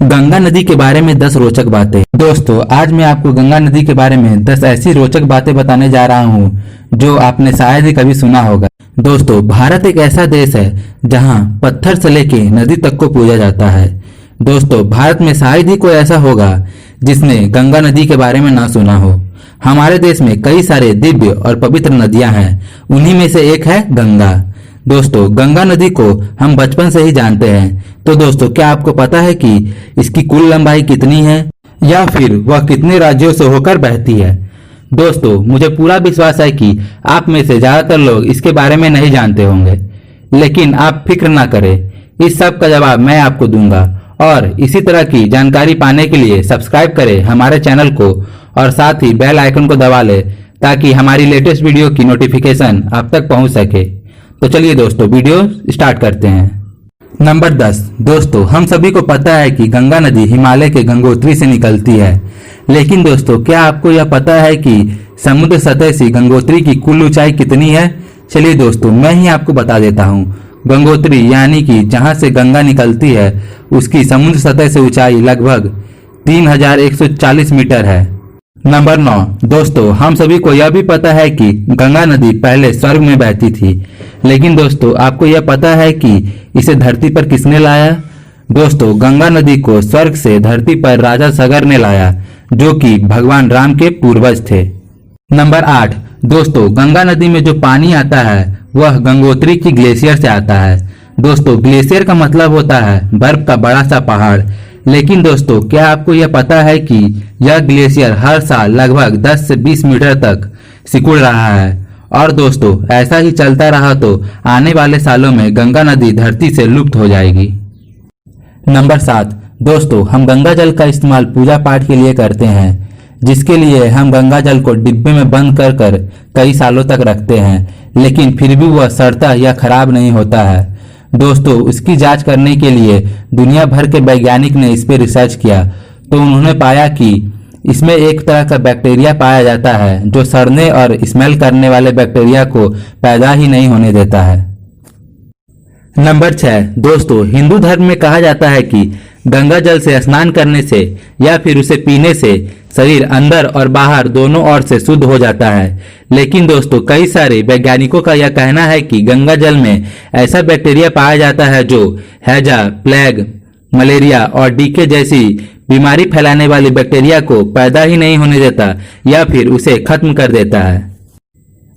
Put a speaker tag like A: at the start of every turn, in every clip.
A: गंगा नदी के बारे में 10 रोचक बातें। दोस्तों, आज मैं आपको गंगा नदी के बारे में 10 ऐसी रोचक बातें बताने जा रहा हूं जो आपने शायद ही कभी सुना होगा। दोस्तों, भारत एक ऐसा देश है जहां पत्थर से लेके नदी तक को पूजा जाता है। दोस्तों, भारत में शायद ही कोई ऐसा होगा जिसने गंगा नदी के बारे में ना सुना हो। हमारे देश में कई सारे दिव्य और पवित्र नदियां हैं, उन्हीं में से एक है गंगा। दोस्तों, गंगा नदी को हम बचपन से ही जानते हैं। तो दोस्तों, क्या आपको पता है कि इसकी कुल लंबाई कितनी है या फिर वह कितने राज्यों से होकर बहती है? दोस्तों, मुझे पूरा विश्वास है कि आप में से ज्यादातर लोग इसके बारे में नहीं जानते होंगे, लेकिन आप फिक्र ना करें, इस सब का जवाब मैं आपको दूंगा। और इसी तरह की जानकारी पाने के लिए सब्सक्राइब करें हमारे चैनल को और साथ ही बेल आइकन को दबा लें ताकि हमारी लेटेस्ट वीडियो की नोटिफिकेशन आप तक पहुंच सके। तो चलिए दोस्तों, वीडियो स्टार्ट करते हैं। नंबर 10। दोस्तों, हम सभी को पता है कि गंगा नदी हिमालय के गंगोत्री से निकलती है, लेकिन दोस्तों, क्या आपको यह पता है कि समुद्र सतह से गंगोत्री की कुल ऊंचाई कितनी है? चलिए दोस्तों, मैं ही आपको बता देता हूँ। गंगोत्री यानी कि जहाँ से गंगा निकलती है उसकी समुद्र सतह से ऊंचाई लगभग 3140 मीटर है। नंबर 9। दोस्तों, हम सभी को यह भी पता है कि गंगा नदी पहले स्वर्ग में बहती थी, लेकिन दोस्तों, आपको यह पता है कि इसे धरती पर किसने लाया? दोस्तों, गंगा नदी को स्वर्ग से धरती पर राजा सगर ने लाया, जो कि भगवान राम के पूर्वज थे। नंबर 8। दोस्तों, गंगा नदी में जो पानी आता है वह गंगोत्री की ग्लेशियर से आता है। दोस्तों, ग्लेशियर का मतलब होता है बर्फ का बड़ा सा पहाड़। लेकिन दोस्तों, क्या आपको यह पता है कि यह ग्लेशियर हर साल लगभग 10 से 20 मीटर तक सिकुड़ रहा है? और दोस्तों, ऐसा ही चलता रहा तो आने वाले सालों में गंगा नदी धरती से लुप्त हो जाएगी। नंबर 7। दोस्तों, हम गंगा जल का इस्तेमाल पूजा पाठ के लिए करते हैं, जिसके लिए हम गंगा जल को डिब्बे में बंद कर कर कई सालों तक रखते हैं, लेकिन फिर भी वह सड़ता या खराब नहीं होता है। दोस्तों, इसकी जांच करने के लिए दुनिया भर के वैज्ञानिक ने इस पर रिसर्च किया, तो उन्होंने पाया कि इसमें एक तरह का बैक्टीरिया पाया जाता है जो सड़ने और स्मेल करने वाले बैक्टीरिया को पैदा ही नहीं होने देता है। नंबर 6। दोस्तों, हिंदू धर्म में कहा जाता है कि गंगा जल से स्नान करने से या फिर उसे पीने से शरीर अंदर और बाहर दोनों ओर से शुद्ध हो जाता है। लेकिन दोस्तों, कई सारे वैज्ञानिकों का यह कहना है कि गंगा जल में ऐसा बैक्टीरिया पाया जाता है जो हैजा, प्लेग, मलेरिया और डीके जैसी बीमारी फैलाने वाली बैक्टीरिया को पैदा ही नहीं होने देता या फिर उसे खत्म कर देता है।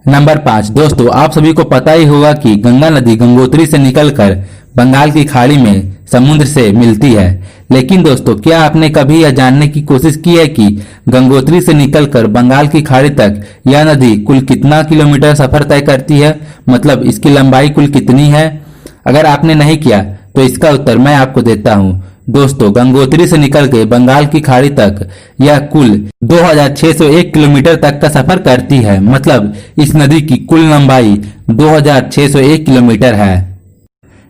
A: नंबर 5। दोस्तों, आप सभी को पता ही होगा कि गंगा नदी गंगोत्री से निकलकर बंगाल की खाड़ी में समुद्र से मिलती है। लेकिन दोस्तों, क्या आपने कभी यह जानने की कोशिश की है कि गंगोत्री से निकलकर बंगाल की खाड़ी तक यह नदी कुल कितना किलोमीटर सफर तय करती है? मतलब इसकी लंबाई कुल कितनी है? अगर आपने नहीं किया तो इसका उत्तर मैं आपको देता हूँ। दोस्तों, गंगोत्री से निकल के बंगाल की खाड़ी तक यह कुल 2601 किलोमीटर तक का सफर करती है। मतलब इस नदी की कुल लंबाई 2601 किलोमीटर है।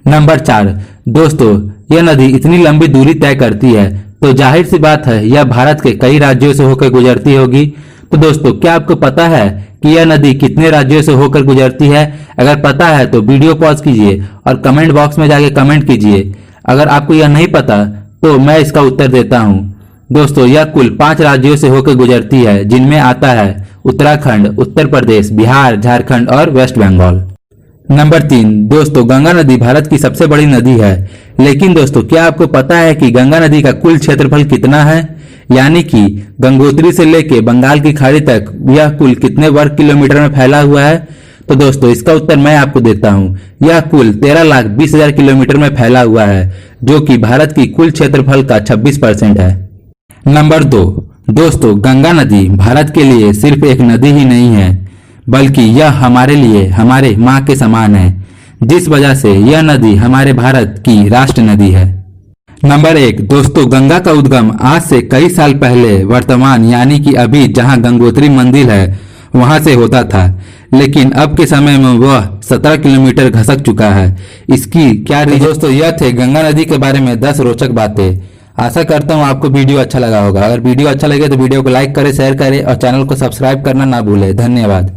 A: नंबर 4। दोस्तों, यह नदी इतनी लंबी दूरी तय करती है तो जाहिर सी बात है यह भारत के कई राज्यों से होकर गुजरती होगी। तो दोस्तों, क्या आपको पता है कि यह नदी कितने राज्यों से होकर गुजरती है? अगर पता है तो वीडियो पॉज कीजिए और कमेंट बॉक्स में जाके कमेंट कीजिए। अगर आपको यह नहीं पता तो मैं इसका उत्तर देता हूँ। दोस्तों, यह कुल 5 राज्यों से होकर गुजरती है, जिनमें आता है उत्तराखंड, उत्तर प्रदेश, बिहार, झारखंड और वेस्ट बंगाल। नंबर 3। दोस्तों, गंगा नदी भारत की सबसे बड़ी नदी है, लेकिन दोस्तों, क्या आपको पता है कि गंगा नदी का कुल क्षेत्रफल कितना है? यानी कि गंगोत्री से लेके बंगाल की खाड़ी तक यह कुल कितने वर्ग किलोमीटर में फैला हुआ है? तो दोस्तों, इसका उत्तर मैं आपको देता हूँ। यह कुल 13,20,000 किलोमीटर में फैला हुआ है, जो कि भारत की कुल क्षेत्रफल का 26% है। नंबर 2। दोस्तों, गंगा नदी भारत के लिए सिर्फ एक नदी ही नहीं है, बल्कि यह हमारे लिए हमारे माँ के समान है, जिस वजह से यह नदी हमारे भारत की राष्ट्र नदी है। नंबर 1। दोस्तों, गंगा का उद्गम आज से कई साल पहले वर्तमान यानी कि अभी जहाँ गंगोत्री मंदिर है वहां से होता था, लेकिन अब के समय में वह 17 किलोमीटर घसक चुका है। इसकी क्या दोस्तों, यह थे गंगा नदी के बारे में 10 रोचक बातें। आशा करता हूँ आपको वीडियो अच्छा लगा होगा। अगर वीडियो अच्छा लगे तो वीडियो को लाइक करें, शेयर करें और चैनल को सब्सक्राइब करना ना भूलें। धन्यवाद।